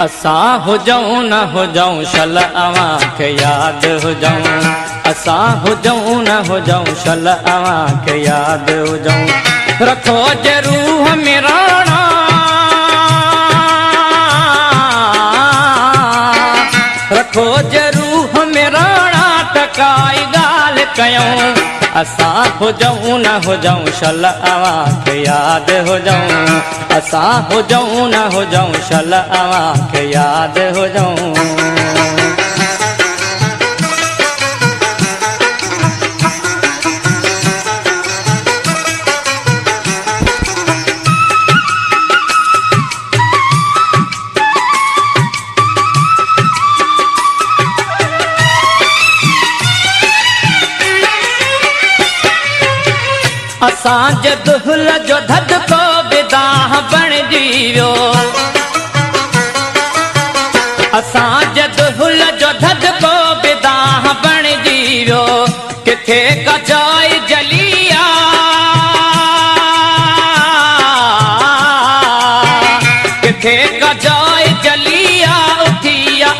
असां हुजऊं न हुजऊं शल अवां खे यादि हुजऊं। असां हुजऊं न हुजऊं शल अवां खे यादि हुजऊं। रखो जे रूह में राणा रखो जे रूह में राणा त काई ॻाल्हि कयूं। असां हुजऊं न हुजऊं शल अवां खे यादि हुजऊं। असां हुजऊं न हुजऊं शल अवां खे यादि हुजऊं। असांजे दुहिल जो धदको बिदाह बणिजी वियो। असांजे दुहिल जो धदको बिदाह बणिजी वियो। किथे कचाई जलिया किथे कचाई जलिया उथिया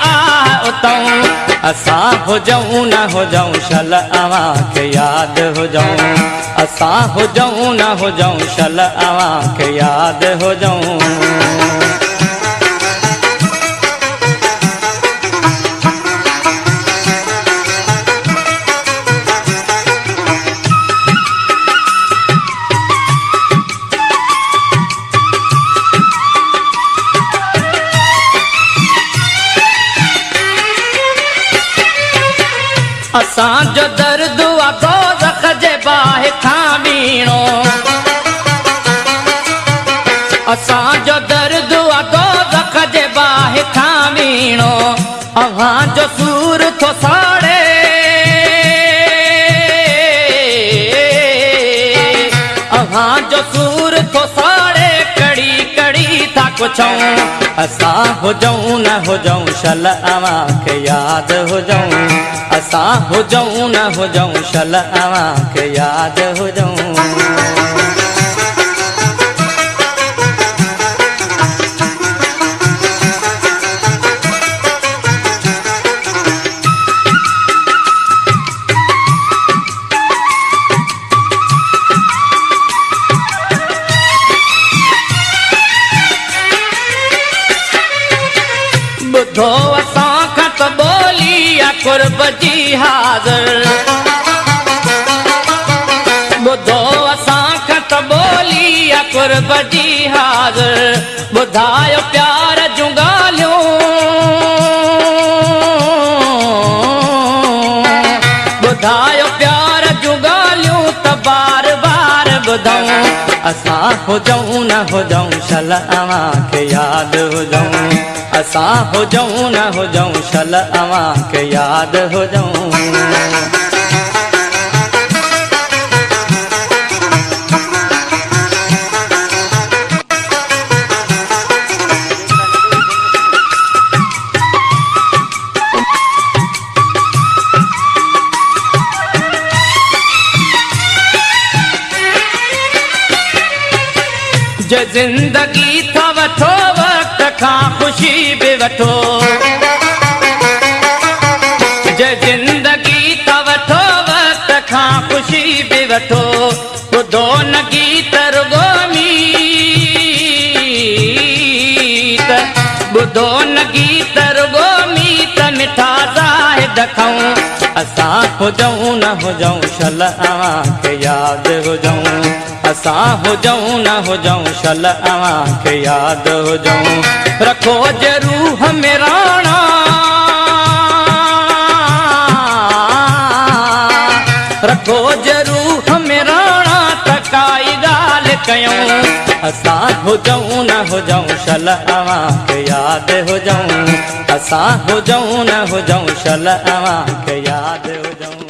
उतऊं। असां हुजऊं न हुजऊं शल अवां खे यादि हुजऊं। असां हुजऊं न हुजऊं शल अवां खे यादि हुजऊं। असांजो दर्द दोज़ख जे बाहि खां बीणो। असांजो दर्द दोज़ख जे बाहि खां बीणो। अव्हांजो सूर थो साड़े अव्हांजो सूर थो साड़े कड़ी कड़ी था कुछऊं। असां हुजऊं न हुजऊं शल अवां खे यादि हुजऊं। असां हुजऊं न हुजऊं शल अवां खे यादि हुजऊं। ॿुधो असां खां त ॿोली आ कुर्ब जी हाज़िर। ॿुधो असां खां त ॿोली आ कुर्ब जी हाज़िर। ॿुधायो प्यार जूं ॻाल्हियूं ॿुधायो प्यार जूं ॻाल्हियूं त बार बार ॿुधऊं। असां हुजऊं न हुजऊं शल अवां खे यादि हुजऊं। असां हुजऊं न हुजऊं शल अवां खे यादि हुजऊं। जे ज़िंदगी था वठो वक़्त खां ख़ुशी बि वठो। जे ज़िंदगी था वठो वक़्त खां ख़ुशी बि वठो। ॿुधो न गीत रुगो मीत ॿुधो न गीत रुगो मीत मिठा ज़ाहिद खाऊं। असां हुजऊं न हुजऊं शल अवां खे यादि हुजऊं। असां हुजऊं न हुजऊं शल अवां खे यादि हुजऊं। रखो जे रूह में राणा रखो जे रूह में राणा त काई ॻाल्हि कयूं। असां हुजऊं न हुजऊं शल अवां खे यादि हुजऊं। असां हुजऊं न हुजऊं शल अवां खे यादि हुजऊं।